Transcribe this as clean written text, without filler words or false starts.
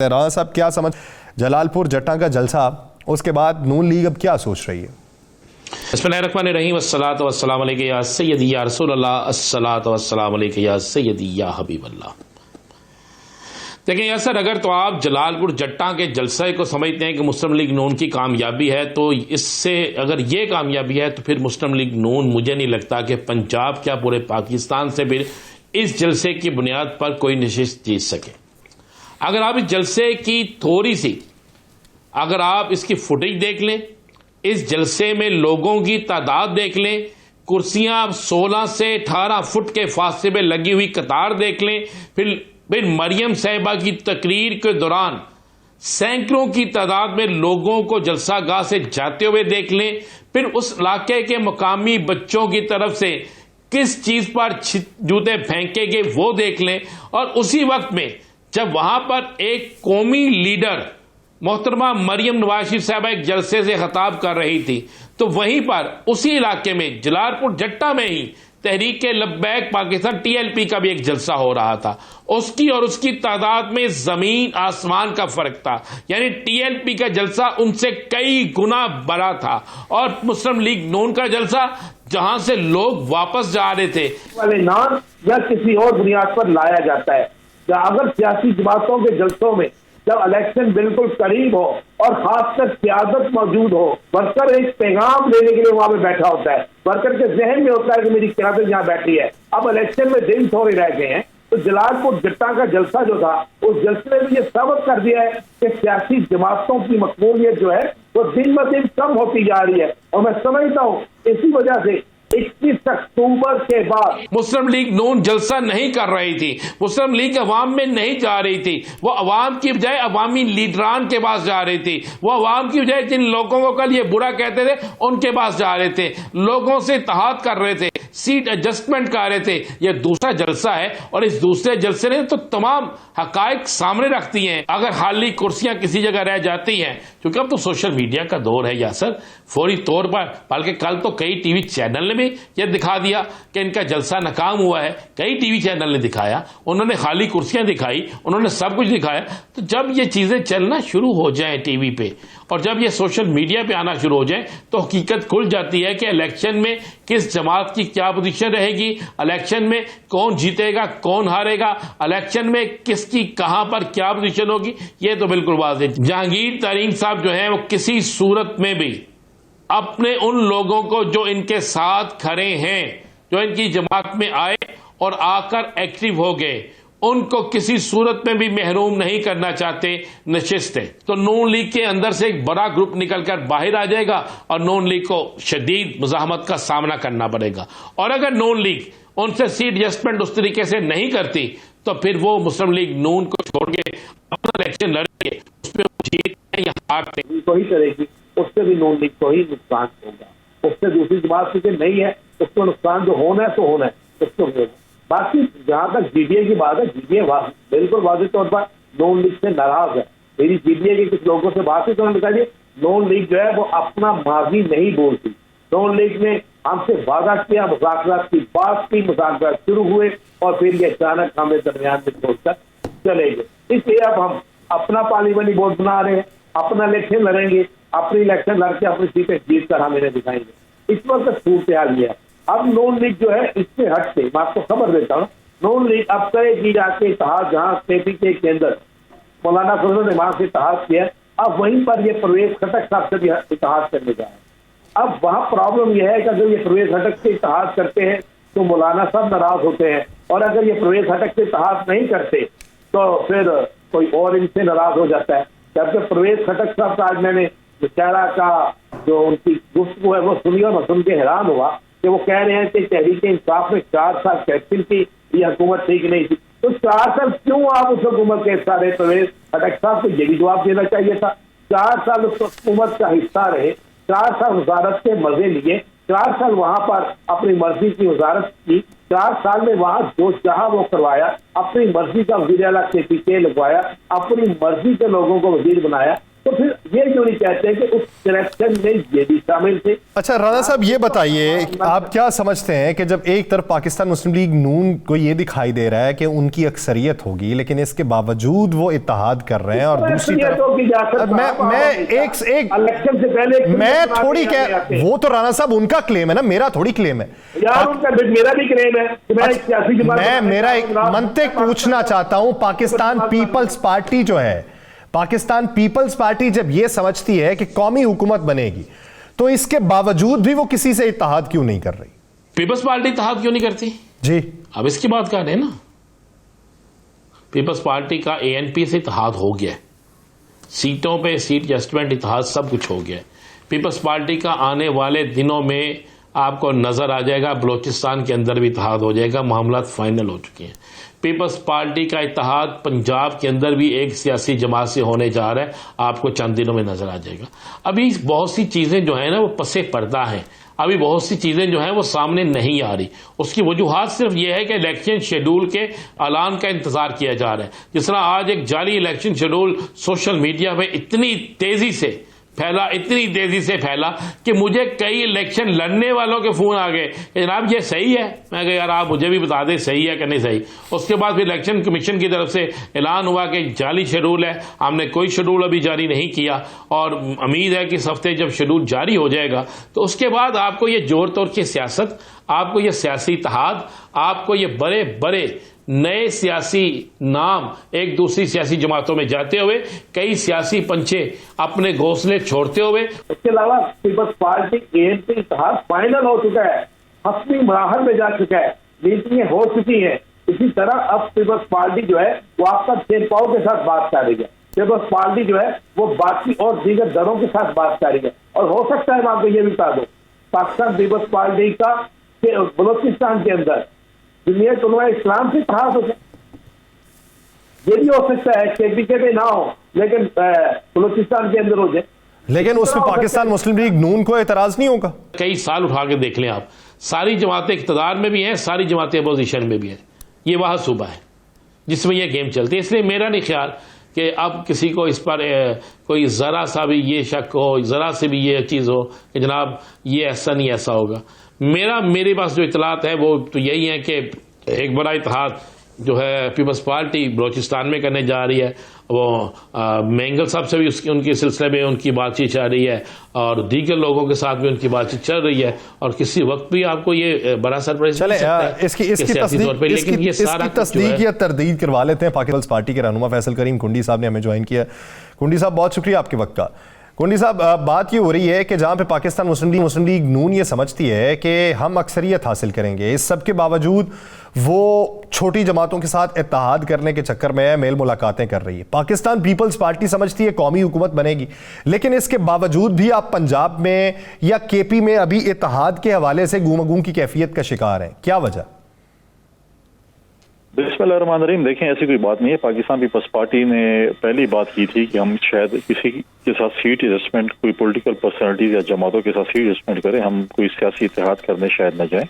राणा साहब क्या समझ जलालपुर जट्टा का जलसा, उसके बाद नून लीग अब क्या सोच रही है? बिस्मिल्लाहिर्रहमानिर्रहीम अस्सलातु वस्सलामु अलैका या सय्यदी या रसूल अल्लाह अस्सलातु वस्सलामु अलैका या सय्यदी या हबीब अल्लाह। देखें यार सर, अगर तो आप जलालपुर जट्टा के जलसे को समझते हैं कि मुस्लिम लीग नून की कामयाबी है, तो इससे अगर ये कामयाबी है तो फिर मुस्लिम लीग नून मुझे नहीं लगता कि पंजाब क्या पूरे पाकिस्तान से भी इस जलसे की बुनियाद पर कोई नशिस्त जीत सके। अगर आप इस जलसे की थोड़ी सी अगर आप इसकी फुटेज देख लें, इस जलसे में लोगों की तादाद देख लें, कुर्सियां 16 से 18 फुट के फासले में लगी हुई कतार देख लें, फिर मरियम साहिबा की तकरीर के दौरान सैकड़ों की तादाद में लोगों को जलसागाह से जाते हुए देख लें, फिर उस इलाके के मुकामी बच्चों की तरफ से किस चीज पर जूते फेंके गए वो देख लें, और उसी वक्त में जब वहां पर एक कौमी लीडर मोहतरमा मरियम नवाज शरीफ साहबा एक जलसे से खिताब कर रही थी, तो वहीं पर उसी इलाके में जलालपुर जट्टा में ही तहरीक लब्बैक पाकिस्तान टीएलपी का भी एक जलसा हो रहा था। उसकी और उसकी तादाद में जमीन आसमान का फर्क था, यानी टीएलपी का जलसा उनसे कई गुना बड़ा था, और मुस्लिम लीग नून का जलसा जहां से लोग वापस जा रहे थे वाले नाम या किसी और बुनियाद पर लाया जाता है। अगर सियासी जमातों के जलसों में जब इलेक्शन बिल्कुल करीब हो और खासकर क्यादत मौजूद हो, वर्कर एक पैगाम लेने के लिए वहां पे बैठा होता है, वर्कर के जहन में होता है कि मेरी क्यादत यहाँ बैठी है। अब इलेक्शन में दिन थोड़े रह गए हैं, तो जलालपुर जट्टा का जलसा जो था उस जलसे ने भी ये साबित कर दिया है कि सियासी जमातों की मकबूलियत जो है वो दिन ब दिन कम होती जा रही है। और मैं समझता हूँ इसी वजह से 21 अक्टूबर के बाद मुस्लिम लीग नून जलसा नहीं कर रही थी, मुस्लिम लीग अवाम में नहीं जा रही थी, वो अवाम की बजाय अवामी लीडरान के पास जा रही थी, वो अवाम की बजाय जिन लोगों को कल ये बुरा कहते थे उनके पास जा रहे थे, लोगों से इत्तेहाद कर रहे थे, सीट एडजस्टमेंट कर रहे थे। ये दूसरा जलसा है और इस दूसरे जलसे ने तो तमाम हकायक सामने रखती हैं। अगर खाली कुर्सियां किसी जगह रह जाती हैं, क्योंकि अब तो सोशल मीडिया का दौर है या सर, फौरी तौर पर, बल्कि कल तो कई टीवी चैनल ने भी यह दिखा दिया कि इनका जलसा नाकाम हुआ है। कई टीवी चैनल ने दिखाया, उन्होंने खाली कुर्सियां दिखाई, उन्होंने सब कुछ दिखाया। तो जब ये चीजें चलना शुरू हो जाए टीवी पे और जब ये सोशल मीडिया पे आना शुरू हो जाए, तो हकीकत खुल जाती है कि इलेक्शन में किस जमात की क्या पोजीशन रहेगी, इलेक्शन में कौन जीतेगा कौन हारेगा, इलेक्शन में किसकी कहां पर क्या पोजीशन होगी, ये तो बिल्कुल वाज़ेह। जहांगीर तरीन साहब जो है वो किसी सूरत में भी अपने उन लोगों को जो इनके साथ खड़े हैं, जो इनकी जमात में आए और आकर एक्टिव हो गए, उनको किसी सूरत में भी महरूम नहीं करना चाहते नशिस्त है। तो नून लीग के अंदर से एक बड़ा ग्रुप निकलकर बाहर आ जाएगा और नून लीग को शदीद मुजाहमत का सामना करना पड़ेगा। और अगर नून लीग उनसे सीट एडजस्टमेंट उस तरीके से नहीं करती, तो फिर वो मुस्लिम लीग नून को छोड़ के अपना इलेक्शन लड़ेंगे, उसमें जीत या हारते वही करेगी, उससे भी नून लीग को ही नुकसान होगा। उससे दूसरी जमात से नहीं है, उसको नुकसान जो होना है तो होना है, उसको होगा। बाकी जहां तक जीडीए की बात है, जीडीए बिल्कुल वाज़ेह तौर पर नून लीग से नाराज है। मेरी जीडीए के कुछ लोगों से बात हुई, बताइए नून लीग जो है वो अपना माजी नहीं बोलती। नून लीग ने हमसे वादा किया, मुज़ाकरात की बात की, मुज़ाकरात शुरू हुए और फिर ये अचानक हमें दरमियान में छोड़कर चले गए। इसलिए अब हम अपना पार्लियामेंट बोर्ड बना रहे हैं, अपना इलेक्शन लड़ेंगे, अपनी इलेक्शन लड़के अपनी सीटें जीत कर हम इन्हें दिखाएंगे। इस वक्त सूरत हाल है। अब नून लीग जो है इससे हट के मैं आपको खबर देता हूँ, नून लीग अब करेगी जाके इत्तेहाद जहां केपीके के अंदर मौलाना फजल ने वहां से इत्तेहाद किया, अब वहीं पर ये परवेज खटक साहब से भी इत्तेहाद करने जा रहे हैं। अब वहां प्रॉब्लम यह है कि अगर ये परवेज खटक से इत्तेहाद करते हैं तो मौलाना साहब नाराज होते हैं, और अगर ये परवेज खटक से इत्तेहाद नहीं करते तो फिर कोई और इनसे नाराज हो जाता है। जबकि परवेज खटक साहब का आज मैंने बेचारा का जो उनकी गुफ्तगू है वो सुनी और मैं सुन के हैरान हुआ कि वो कह रहे हैं कि तहरीक इंसाफ में 4 साल कैप्टन की ये हुकूमत ठीक नहीं थी। तो 4 साल क्यों आप उस हुकूमत के हिस्सा रहे? परवेज खटक साहब को ये भी जवाब देना चाहिए था। 4 साल उस हुकूमत का हिस्सा रहे, 4 साल वजारत के मजे लिए, 4 साल वहां पर अपनी मर्जी की वजारत की, 4 साल में वहां जो चाहा वो करवाया, अपनी मर्जी का वज़ीर आला केपीके लगवाया, अपनी मर्जी के लोगों को वजीर बनाया। तो फिर ये क्यों नहीं कहते कि उस सिलेक्शन में ये भी शामिल थे? अच्छा राणा साहब, ये बताइए आप क्या समझते हैं कि जब एक तरफ पाकिस्तान मुस्लिम लीग नून को ये दिखाई दे रहा है कि उनकी अक्सरियत होगी, लेकिन इसके बावजूद वो इत्तेहाद कर रहे हैं, और दूसरी तरफ इलेक्शन से पहले मैं थोड़ी कह, वो तो राणा साहब उनका क्लेम है ना, मेरा थोड़ी क्लेम है यार, उनका मेरा भी क्लेम है कि मैं एक सियासी जमात, मैं मेरा एक मंतिक पूछना चाहता हूं। पाकिस्तान पीपल्स पार्टी जो है, पाकिस्तान पीपल्स पार्टी जब यह समझती है कि कौमी हुकूमत बनेगी, तो इसके बावजूद भी वो किसी से इत्तेहाद क्यों नहीं कर रही? पीपल्स पार्टी इत्तेहाद क्यों नहीं करती जी, अब इसकी बात कर रहे हैं ना। पीपल्स पार्टी का एएनपी से इत्तेहाद हो गया है, सीटों पे सीट एडजस्टमेंट इत्तेहाद सब कुछ हो गया है। पीपल्स पार्टी का आने वाले दिनों में आपको नजर आ जाएगा, बलोचिस्तान के अंदर भी इत्तेहाद हो जाएगा, मामला फाइनल हो चुके हैं। पीपल्स पार्टी का इत्तेहाद पंजाब के अंदर भी एक सियासी जमात से होने जा रहा है, आपको चंद दिनों में नजर आ जाएगा। अभी बहुत सी चीजें जो है ना वो पसे पर्दा है, अभी बहुत सी चीजें जो है वो सामने नहीं आ रही। उसकी वजूहात सिर्फ ये है कि इलेक्शन शेड्यूल के ऐलान का इंतजार किया जा रहा है। जिस तरह आज एक जाली इलेक्शन शेड्यूल सोशल मीडिया में इतनी तेजी से फैला कि मुझे कई इलेक्शन लड़ने वालों के फोन आ गए कि जनाब ये सही है। मैं कहा यार आप मुझे भी बता दें सही है कि नहीं सही। उसके बाद फिर इलेक्शन कमीशन की तरफ से ऐलान हुआ कि जाली शेड्यूल है, हमने कोई शेड्यूल अभी जारी नहीं किया, और उम्मीद है कि इस हफ्ते जब शेड्यूल जारी हो जाएगा तो उसके बाद आपको ये जोर तोड़ की सियासत, आपको ये सियासी इत्तेहाद, आपको ये बड़े बड़े नए सियासी नाम एक दूसरी सियासी जमातों में जाते हुए, कई सियासी पंचे अपने घोंसले छोड़ते हुए। इसके अलावा पीपल्स पार्टी एएनपी इत्तेहाद फाइनल हो चुका है, हस्मी मराहल में जा चुका है, मीटिंगें हो चुकी हैं। इसी तरह अब पीपल्स पार्टी जो है वो आपका चेनपाओ के साथ बात कर रही है, पीपल्स पार्टी जो है वो बाकी और दीगर दलों के साथ बात कर रही है। और हो सकता है मैं आपको ये भी बता दूं, पाकिस्तान पीपल्स पार्टी का बलोचिस्तान के अंदर दुनिया इस्लाम से इत्तेहाद हो जाए। ये भी हो सकता है केपीके पे ना हो लेकिन बलोचिस्तान के अंदर हो जाए, लेकिन उसमें पाकिस्तान मुस्लिम लीग नून को एतराज नहीं होगा। कई साल उठा के देख लें आप, सारी जमातें इक़्तिदार में भी हैं, सारी जमातें अपोजिशन में भी हैं। ये वह सूबा है जिसमें यह गेम चलती है। इसलिए मेरा नहीं ख्याल कि अब किसी को इस पर कोई ज़रा सा भी ये शक हो, ज़रा से भी ये चीज़ हो कि जनाब ये ऐसा नहीं ऐसा होगा। मेरे पास जो इतलात है वो तो यही है कि एक बड़ा इत्तेहाद जो है पीपल्स पार्टी बलोचिस्तान में करने जा रही है। वो मेंगल साहब से भी उनके सिलसिले में उनकी बातचीत चल रही है, और दीगर लोगों के साथ भी उनकी बातचीत चल रही है, और किसी वक्त भी आपको ये बड़ा सरप्राइज चले इसकी तस्दीक या तरदीद करवा लेते हैं। पाकिस्तान पार्टी के रहनुमा फैसल करीम कुंडी साहब ने हमें ज्वाइन किया। कुंडी साहब बहुत शुक्रिया आपके वक्त का। कुंडी साहब, बात ये हो रही है कि जहां पे पाकिस्तान मुस्लिम लीग नून ये समझती है कि हम अक्सरियत हासिल करेंगे, इस सब के बावजूद वो छोटी जमातों के साथ इत्तेहाद करने के चक्कर में मेल मुलाकातें कर रही है। पाकिस्तान पीपल्स पार्टी समझती है कौमी हुकूमत बनेगी, लेकिन इसके बावजूद भी आप पंजाब में या केपी में अभी इत्तेहाद के हवाले से गूम की कैफियत का शिकार हैं। क्या वजह? बिस्मिल्लाहिर्रहमानिर्रहीम। देखें, ऐसी कोई बात नहीं है। पाकिस्तान पीपल्स पार्टी ने पहली बात की थी कि हम शायद किसी के साथ सीट एडजस्टमेंट, कोई पॉलिटिकल पर्सनालिटीज या जमातों के साथ सीट एडजस्टमेंट करें, हम कोई सियासी इत्तेहाद करने शायद न जाएं।